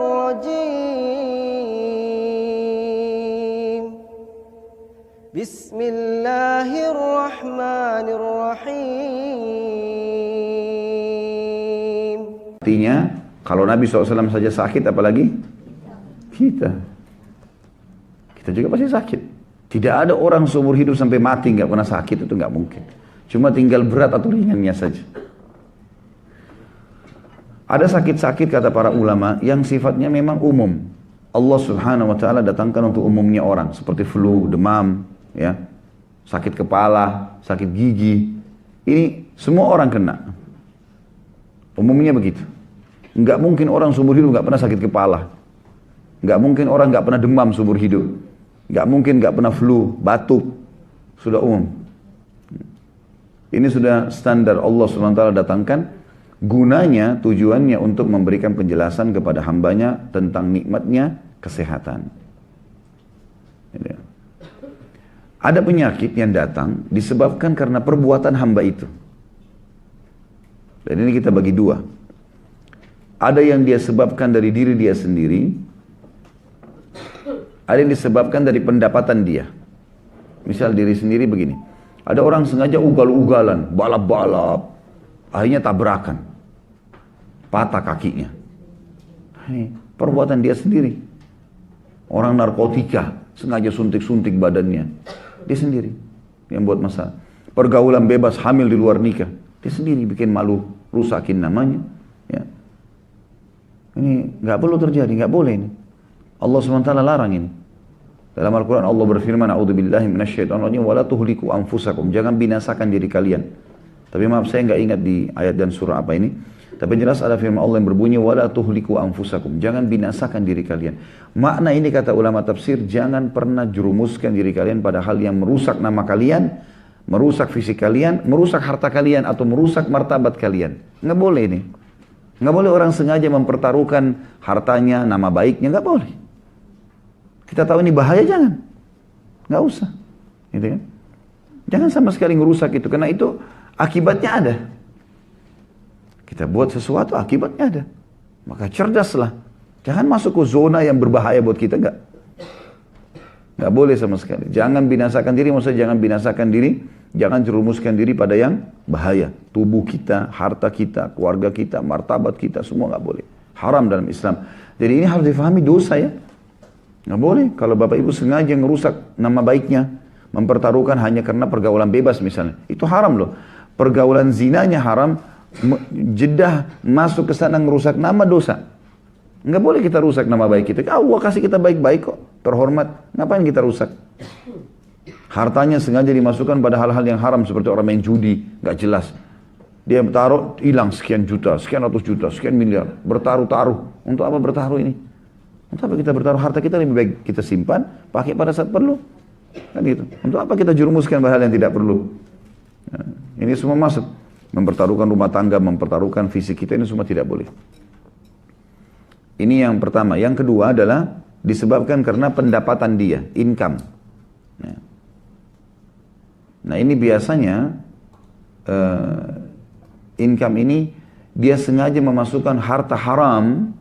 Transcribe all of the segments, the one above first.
الرجيم بسم الله الرحمن الرحيم. Artinya, kalau Nabi SAW saja sakit, apalagi kita. Kita juga pasti sakit. Tidak ada orang seumur hidup sampai mati nggak pernah sakit, itu nggak mungkin. Cuma tinggal berat atau ringannya saja. Ada sakit-sakit kata para ulama yang sifatnya memang umum. Allah Subhanahu wa taala datangkan untuk umumnya orang, seperti flu, demam, ya. Sakit kepala, sakit gigi. Ini semua orang kena. Umumnya begitu. Enggak mungkin orang seumur hidup enggak pernah sakit kepala. Enggak mungkin orang enggak pernah demam seumur hidup. Enggak mungkin enggak pernah flu, batuk. Sudah umum. Ini sudah standar Allah Subhanahu wa taala datangkan. Gunanya, tujuannya untuk memberikan penjelasan kepada hambanya tentang nikmatnya kesehatan. Ada penyakit yang datang disebabkan karena perbuatan hamba itu. Dan ini kita bagi dua. Ada yang dia sebabkan dari diri dia sendiri. Ada yang disebabkan dari pendapatan dia. Misal diri sendiri begini. Ada orang sengaja ugal-ugalan, balap-balap. Akhirnya tabrakan. Patah kakinya. Ini perbuatan dia sendiri. Orang narkotika sengaja suntik-suntik badannya. Dia sendiri yang buat masalah. Pergaulan bebas, hamil di luar nikah. Dia sendiri bikin malu, rusakin namanya. Ya. Ini nggak perlu terjadi, nggak boleh ini. Allah SWT larang ini. Dalam Al-Quran Allah berfirman, A'udzubillahi minasyaitonirrajim, wala tuhliku anfusakum. Jangan binasakan diri kalian. Tapi maaf saya nggak ingat di ayat dan surah apa ini. Tapi jelas ada firman Allah yang berbunyi, wala tuhliku anfusakum. Jangan binasakan diri kalian. Makna ini kata ulama tafsir, jangan pernah jerumuskan diri kalian pada hal yang merusak nama kalian, merusak fisik kalian, merusak harta kalian, atau merusak martabat kalian. Nggak boleh ini. Nggak boleh orang sengaja mempertaruhkan hartanya, nama baiknya, nggak boleh. Kita tahu ini bahaya, jangan. Nggak usah. Gitu kan? Jangan sama sekali ngerusak itu, karena itu akibatnya ada. Kita buat sesuatu, akibatnya ada. Maka cerdaslah. Jangan masuk ke zona yang berbahaya buat kita, enggak. Enggak boleh sama sekali. Jangan binasakan diri, maksudnya jangan binasakan diri, jangan jerumuskan diri pada yang bahaya. Tubuh kita, harta kita, keluarga kita, martabat kita, semua enggak boleh. Haram dalam Islam. Jadi ini harus difahami dosa ya. Enggak boleh. Kalau Bapak Ibu sengaja ngerusak nama baiknya, mempertaruhkan hanya karena pergaulan bebas misalnya. Itu haram loh. Pergaulan zinanya haram, jedah masuk ke sana ngerusak nama, dosa. Nggak boleh kita rusak nama baik kita. Allah kasih kita baik-baik kok, terhormat. Ngapain kita rusak? Hartanya sengaja dimasukkan pada hal-hal yang haram seperti orang main judi, nggak jelas. Dia taruh hilang sekian juta, sekian ratus juta, sekian miliar, bertaruh-taruh. Untuk apa bertaruh ini? Untuk apa kita bertaruh? Harta kita lebih baik kita simpan, pakai pada saat perlu. Kan gitu. Untuk apa kita jerumuskan hal yang tidak perlu? Nah, ini semua masuk. Mempertaruhkan rumah tangga, mempertaruhkan fisik kita, ini semua tidak boleh. Ini yang pertama. Yang kedua adalah disebabkan karena pendapatan dia, income. Nah ini biasanya income ini dia sengaja memasukkan harta haram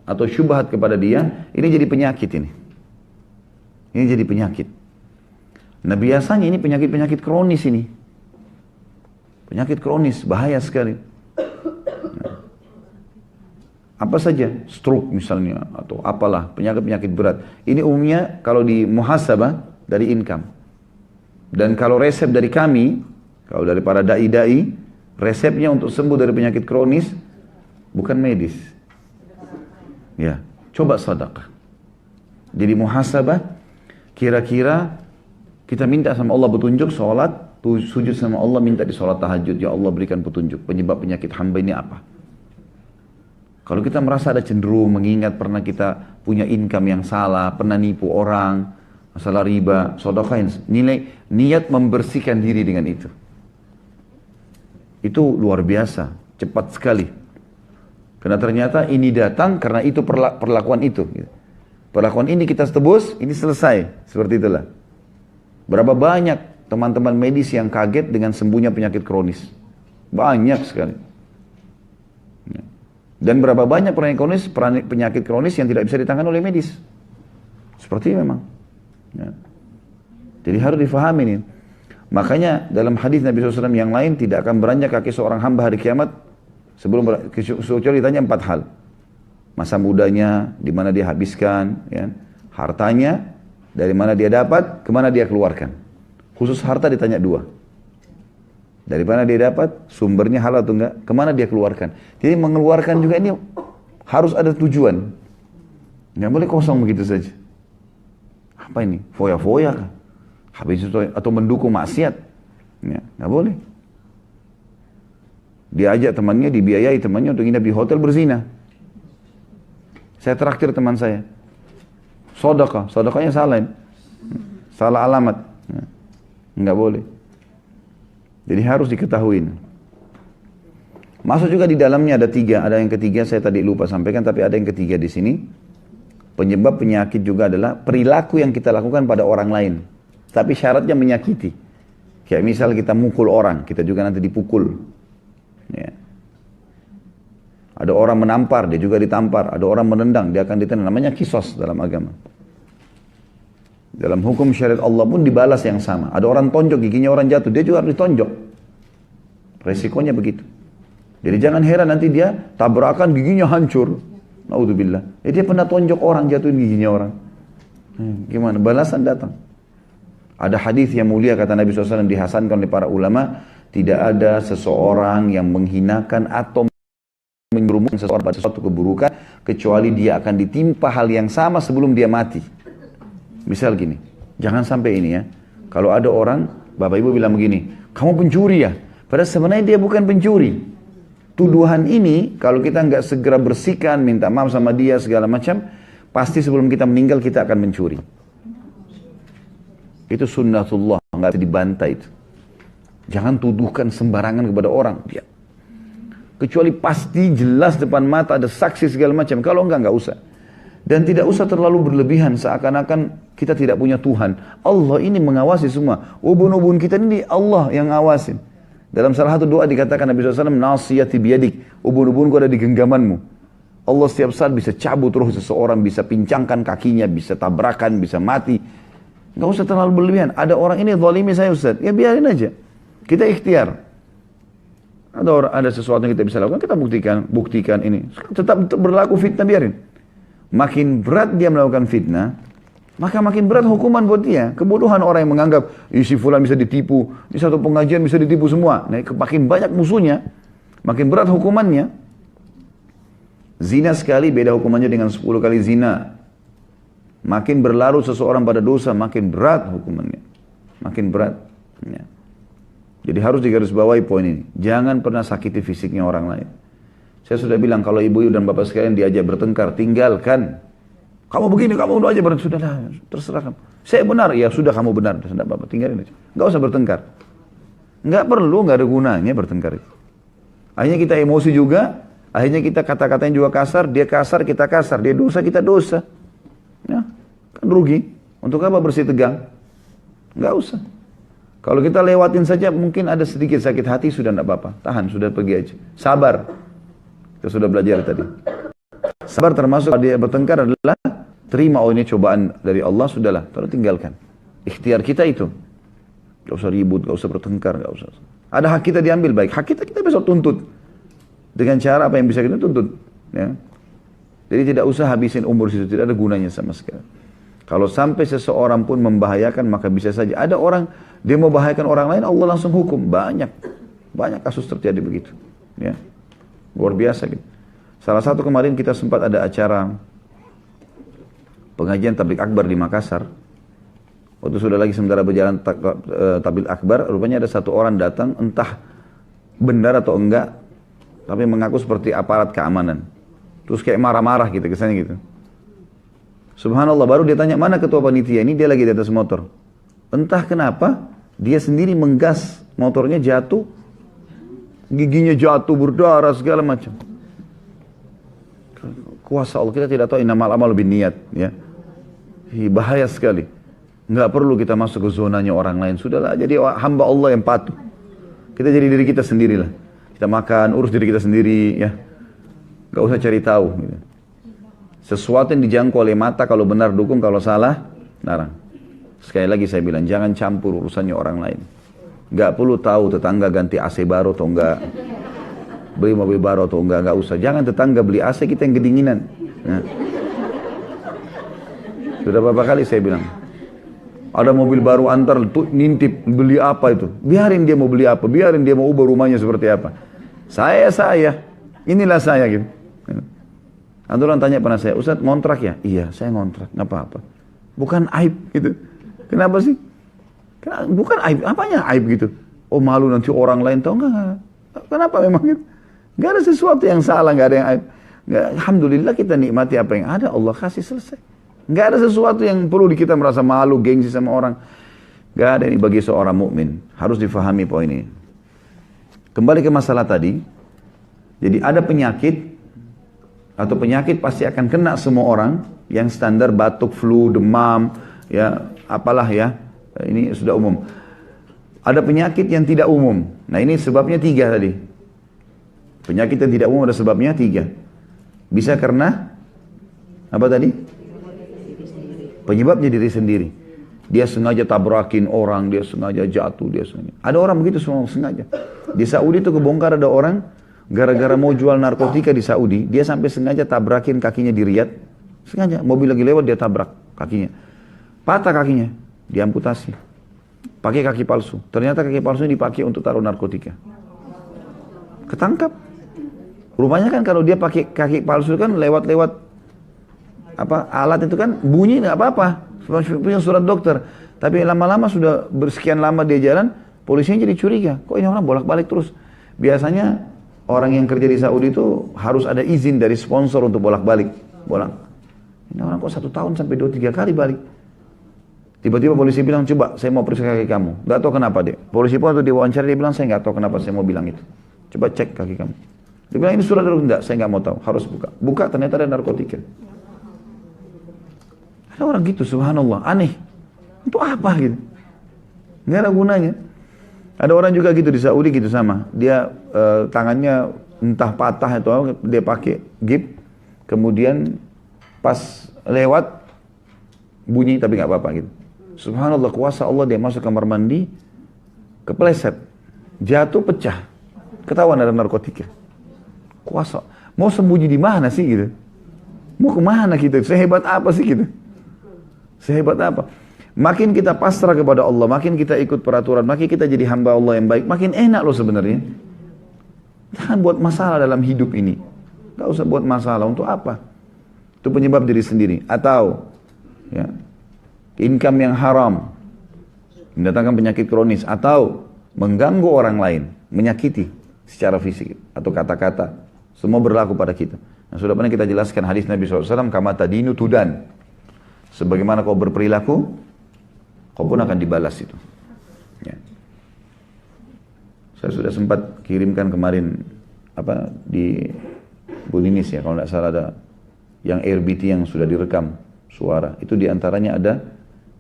atau syubhat kepada dia, ini jadi penyakit ini. Ini jadi penyakit. Nah biasanya ini penyakit-penyakit kronis ini. Penyakit kronis, bahaya sekali. Nah, apa saja, stroke misalnya, atau apalah, penyakit-penyakit berat. Ini umumnya kalau di muhasabah dari income. Dan kalau resep dari kami, kalau dari para da'i-da'i, resepnya untuk sembuh dari penyakit kronis, bukan medis. Ya, coba sedekah. Jadi muhasabah, kira-kira kita minta sama Allah petunjuk, sholat, sujud sama Allah, minta di sholat tahajud, ya Allah berikan petunjuk, penyebab penyakit hamba ini apa. Kalau kita merasa ada cenderung, mengingat pernah kita punya income yang salah, pernah nipu orang, masalah riba, sedekahin, niat membersihkan diri dengan itu. Itu luar biasa, cepat sekali. Karena ternyata ini datang karena itu perlakuan itu. Perlakuan ini kita tebus, ini selesai, seperti itulah. Berapa banyak teman-teman medis yang kaget dengan sembuhnya penyakit kronis. Banyak sekali. Dan berapa banyak penyakit kronis yang tidak bisa ditangani oleh medis. Seperti memang. Ya. Jadi harus difahami nih. Makanya dalam hadis Nabi SAW yang lain, tidak akan beranjak kaki seorang hamba hari kiamat kecuali ditanya 4 hal. Masa mudanya, di mana dia habiskan, ya. Hartanya, dari mana dia dapat, kemana dia keluarkan. Khusus harta ditanya 2. Dari mana dia dapat, sumbernya halal atau enggak, kemana dia keluarkan. Jadi mengeluarkan juga ini harus ada tujuan. Nggak boleh kosong begitu saja. Apa ini? Foya-foya kah? Habis itu atau mendukung maksiat? Ya, nggak boleh. Dia ajak temannya, dibiayai temannya untuk nginap di hotel berzina. Saya traktir teman saya. Sedekahnya salah. Salah alamat. Ya. Nggak boleh. Jadi harus diketahui. Masuk juga di dalamnya ada 3. Ada yang ketiga saya tadi lupa sampaikan, tapi ada yang ketiga di sini. Penyebab penyakit juga adalah perilaku yang kita lakukan pada orang lain. Tapi syaratnya menyakiti. Kayak misal kita mukul orang, kita juga nanti dipukul. Ya. Ada orang menampar, dia juga ditampar. Ada orang menendang, dia akan ditendang. Namanya kisos dalam agama. Dalam hukum syariat Allah pun dibalas yang sama. Ada orang tonjok, giginya orang jatuh, dia juga harus ditonjok. Resikonya begitu. Jadi jangan heran nanti dia tabrakan, giginya hancur. Naudzubillah. Dia pernah tonjok orang, jatuhin giginya orang. Gimana? Balasan datang. Ada hadis yang mulia kata Nabi SAW dihasankan oleh para ulama, tidak ada seseorang yang menghinakan atau menjerumuskan seseorang pada suatu keburukan kecuali dia akan ditimpa hal yang sama sebelum dia mati. Misal gini, jangan sampai ini ya. Kalau ada orang, bapak ibu bilang begini, kamu pencuri ya? Padahal sebenarnya dia bukan pencuri. Tuduhan ini, kalau kita nggak segera bersihkan, minta maaf sama dia segala macam, pasti sebelum kita meninggal kita akan mencuri. Itu sunnatullah, nggak bisa dibantai itu. Jangan tuduhkan sembarangan kepada orang. Dia. Kecuali pasti jelas depan mata ada saksi segala macam. Kalau nggak usah. Dan tidak usah terlalu berlebihan seakan-akan kita tidak punya Tuhan. Allah ini mengawasi semua. Ubun-ubun kita ini Allah yang ngawasin. Dalam salah satu doa dikatakan Nabi SAW, nasiyati biyadik. Ubun-ubunku ada di genggamanmu. Allah setiap saat bisa cabut roh seseorang, bisa pincangkan kakinya, bisa tabrakan, bisa mati. Gak usah terlalu berlebihan. Ada orang ini zalimi saya Ustaz. Ya biarin aja. Kita ikhtiar. Ada sesuatu yang kita bisa lakukan, kita buktikan ini. Tetap berlaku fitnah, biarin. Makin berat dia melakukan fitnah, maka makin berat hukuman buat dia. Kebodohan orang yang menganggap, si fulan bisa ditipu, di satu pengajian bisa ditipu semua. Nah, makin banyak musuhnya, makin berat hukumannya. Zina sekali beda hukumannya dengan 10 kali zina. Makin berlarut seseorang pada dosa, makin berat hukumannya. Makin berat. Ya. Jadi harus digarisbawahi poin ini. Jangan pernah sakiti fisiknya orang lain. Saya sudah bilang kalau ibu dan bapak sekalian diajak bertengkar, tinggalkan. Kamu begini, kamu aja bertengkar. Sudahlah, terserah kamu. Saya benar, ya sudah kamu benar. Sudah bapak, tinggalin aja. Nggak usah bertengkar. Nggak perlu, nggak ada gunanya bertengkar itu. Akhirnya kita emosi juga, akhirnya kita kata-katanya juga kasar, dia kasar, kita kasar. Dia dosa, kita dosa. Ya, kan rugi. Untuk apa bersih tegang? Nggak usah. Kalau kita lewatin saja, mungkin ada sedikit sakit hati, sudah nggak apa-apa. Tahan, sudah pergi aja. Sabar. Kita sudah belajar tadi. Sabar termasuk dia bertengkar adalah terima, oh ini cobaan dari Allah, sudahlah, terus tinggalkan. Ikhtiar kita itu. Gak usah ribut, gak usah bertengkar, gak usah. Ada hak kita diambil baik, hak kita bisa tuntut. Dengan cara apa yang bisa kita tuntut. Ya. Jadi tidak usah habisin umur situ, tidak ada gunanya sama sekali. Kalau sampai seseorang pun membahayakan, maka bisa saja. Ada orang, dia mau membahayakan orang lain, Allah langsung hukum. Banyak kasus terjadi begitu. Ya. Luar biasa gitu. Salah satu kemarin kita sempat ada acara pengajian tabligh akbar di Makassar. Waktu sudah lagi sementara berjalan tabligh akbar, rupanya ada satu orang datang, entah benar atau enggak, tapi mengaku seperti aparat keamanan. Terus kayak marah-marah gitu, kesannya gitu. Subhanallah, baru dia tanya, mana ketua panitia? Ini dia lagi di atas motor. Entah kenapa, dia sendiri menggas motornya, jatuh, giginya jatuh, berdarah, segala macam. Kuasa Allah, kita tidak tahu innamal amal binniyat, ya. Bahaya sekali. Nggak perlu kita masuk ke zonanya orang lain. Sudahlah, jadi hamba Allah yang patuh. Kita jadi diri kita sendirilah. Kita makan, urus diri kita sendiri, ya. Gak usah cari tahu. Gitu. Sesuatu yang dijangkau oleh mata, kalau benar dukung, kalau salah, larang. Sekali lagi saya bilang, jangan campur urusannya orang lain. Gak perlu tahu tetangga ganti AC baru atau enggak, beli mobil baru atau enggak, gak usah. Jangan tetangga beli AC, kita yang kedinginan. Nah. Sudah berapa kali saya bilang, ada mobil baru antar, tuh nintip, beli apa itu? Biarin dia mau beli apa, biarin dia mau ubah rumahnya seperti apa. Saya, inilah saya gitu. Ada orang tanya pernah saya, Ustaz ngontrak ya? Iya, saya ngontrak, nggak apa-apa. Bukan aib gitu. Kenapa sih? Bukan aib, apanya aib gitu? Oh malu nanti orang lain tahu enggak? Kenapa memang gitu? Nggak ada sesuatu yang salah, nggak ada yang aib. Nggak, alhamdulillah kita nikmati apa yang ada, Allah kasih selesai. Nggak ada sesuatu yang perlu kita merasa malu, gengsi sama orang. Nggak ada, ini bagi seorang mukmin. Harus difahami poin ini. Kembali ke masalah tadi. Jadi ada penyakit, atau penyakit pasti akan kena semua orang, yang standar batuk, flu, demam, ya apalah ya, ini sudah umum. Ada penyakit yang tidak umum. Nah ini sebabnya 3 tadi. Penyakit yang tidak umum ada sebabnya 3. Bisa karena apa tadi? Penyebabnya diri sendiri. Dia sengaja tabrakin orang, dia sengaja jatuh, dia sengaja. Ada orang begitu semua sengaja. Di Saudi itu kebongkar ada orang gara-gara mau jual narkotika di Saudi, dia sampai sengaja tabrakin kakinya di Riyadh. Sengaja, mobil lagi lewat dia tabrak kakinya. Patah kakinya, diamputasi. Pakai kaki palsu. Ternyata kaki palsu ini dipakai untuk taruh narkotika. Ketangkap. Rupanya kan kalau dia pakai kaki palsu kan lewat-lewat apa alat itu kan bunyi nggak apa-apa. Punya surat dokter. Tapi lama-lama sudah bersekian lama dia jalan, polisinya jadi curiga. Kok ini orang bolak-balik terus? Biasanya orang yang kerja di Saudi itu harus ada izin dari sponsor untuk bolak-balik. Ini orang kok 1 tahun sampai 2-3 kali balik. Tiba-tiba polisi bilang, coba saya mau periksa kaki kamu. Gak tahu kenapa dia. Polisi pun waktu diwawancara dia bilang, saya gak tahu kenapa saya mau bilang itu. Coba cek kaki kamu. Dia bilang, ini surat dokter. Enggak, saya gak mau tahu. Harus buka. Buka, ternyata ada narkotika. Ada orang gitu, subhanallah. Aneh. Untuk apa gitu? Gak ada gunanya. Ada orang juga gitu di Saudi gitu sama. Dia tangannya entah patah atau dia pakai gip. Kemudian pas lewat bunyi tapi nggak apa-apa gitu. Subhanallah, kuasa Allah, dia masuk kamar mandi, kepleset, jatuh pecah, ketahuan ada narkotika. Kuasa, mau sembunyi di mana sih gitu? Mau kemana kita? Sehebat apa sih gitu? Sehebat apa? Makin kita pasrah kepada Allah, makin kita ikut peraturan, makin kita jadi hamba Allah yang baik, makin enak loh sebenarnya. Jangan buat masalah dalam hidup ini. Gak usah buat masalah, untuk apa? Itu penyebab diri sendiri. Atau ya, income yang haram, mendatangkan penyakit kronis, atau mengganggu orang lain, menyakiti secara fisik atau kata-kata, semua berlaku pada kita. Nah, sudah pernah kita jelaskan hadis Nabi SAW, kama tadinu tudan. Sebagaimana kau berperilaku, kau pun akan dibalas itu. Ya. Saya sudah sempat kirimkan kemarin apa di Bulinis ya, kalau tidak salah ada yang RBT yang sudah direkam suara. Itu diantaranya ada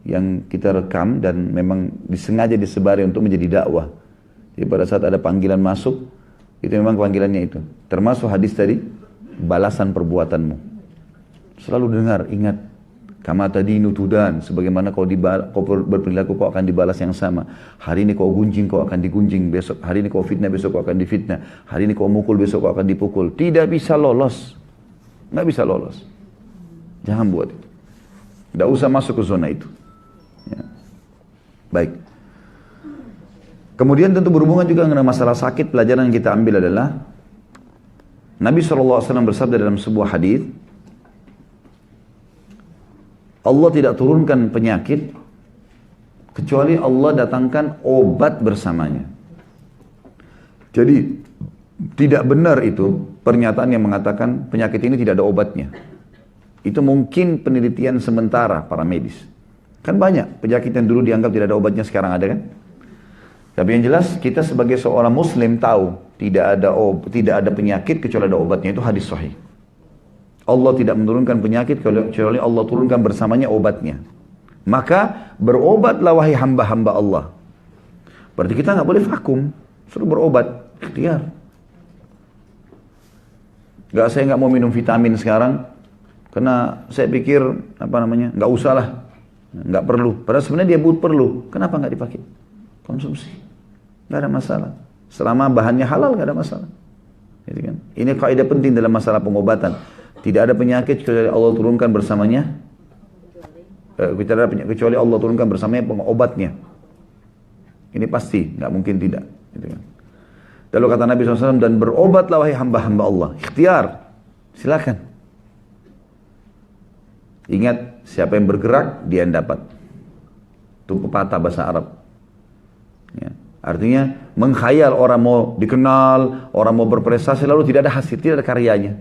yang kita rekam dan memang disengaja disebari untuk menjadi dakwah. Jadi pada saat ada panggilan masuk, itu memang panggilannya itu. Termasuk hadis tadi, balasan perbuatanmu. Selalu dengar, ingat. Kama tadinu tudan, sebagaimana kau berperilaku kau akan dibalas yang sama. Hari ini kau gunjing, kau akan digunjing. Besok hari ini kau fitnah, besok kau akan difitnah. Hari ini kau mukul, besok kau akan dipukul. Tidak bisa lolos. Nggak bisa lolos. Jangan buat itu. Nggak usah masuk ke zona itu. Ya. Baik. Kemudian tentu berhubungan juga dengan masalah sakit. Pelajaran yang kita ambil adalah Nabi SAW bersabda dalam sebuah hadis, Allah tidak turunkan penyakit kecuali Allah datangkan obat bersamanya. Jadi tidak benar itu pernyataan yang mengatakan penyakit ini tidak ada obatnya. Itu mungkin penelitian sementara para medis. Kan banyak penyakit yang dulu dianggap tidak ada obatnya sekarang ada kan? Tapi yang jelas kita sebagai seorang muslim tahu tidak ada penyakit kecuali ada obatnya, itu hadis sahih. Allah tidak menurunkan penyakit kecuali Allah turunkan bersamanya obatnya. Maka berobatlah wahai hamba-hamba Allah. Berarti kita nggak boleh vakum, suruh berobat, ikhtiar. Saya nggak mau minum vitamin sekarang, karena saya pikir nggak usah lah, nggak perlu. Padahal sebenarnya dia perlu. Kenapa nggak dipakai? Konsumsi, nggak ada masalah. Selama bahannya halal nggak ada masalah. Gitu kan? Ini kaidah penting dalam masalah pengobatan. Tidak ada penyakit kecuali Allah turunkan bersamanya. Tidak ada penyakit kecuali Allah turunkan bersamanya pengobatnya. Ini pasti, nggak mungkin tidak. Gitu kan? Lalu kata Nabi SAW, dan berobatlah wahai hamba-hamba Allah. Ikhtiar, silakan. Ingat, siapa yang bergerak, dia yang dapat. Itu pepatah bahasa Arab. Ya. Artinya, mengkhayal orang mau dikenal, orang mau berprestasi, lalu tidak ada hasil, tidak ada karyanya.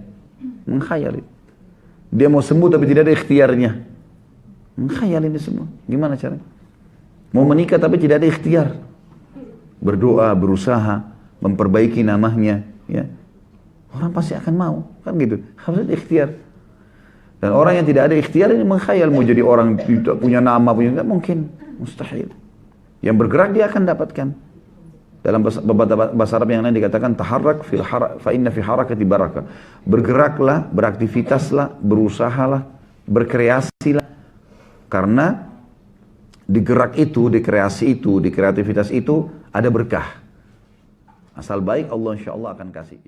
Mengkhayal. Dia mau sembuh tapi tidak ada ikhtiarnya. Mengkhayal ini semua. Gimana caranya? Mau menikah tapi tidak ada ikhtiar. Berdoa, berusaha, memperbaiki namanya, ya. Orang pasti akan mau, kan gitu. Harus ada ikhtiar. Dan orang yang tidak ada ikhtiar ini mengkhayal mau jadi orang tidak punya nama, nggak mungkin, mustahil. Yang bergerak dia akan dapatkan. Dalam bahasa Arab yang lain dikatakan taharrak fa inna fi harakati barakah. Bergeraklah, beraktivitaslah, berusahalah, berkreasilah. Karena di gerak itu, di kreasi itu, di kreativitas itu ada berkah. Asal baik, Allah insya Allah akan kasih.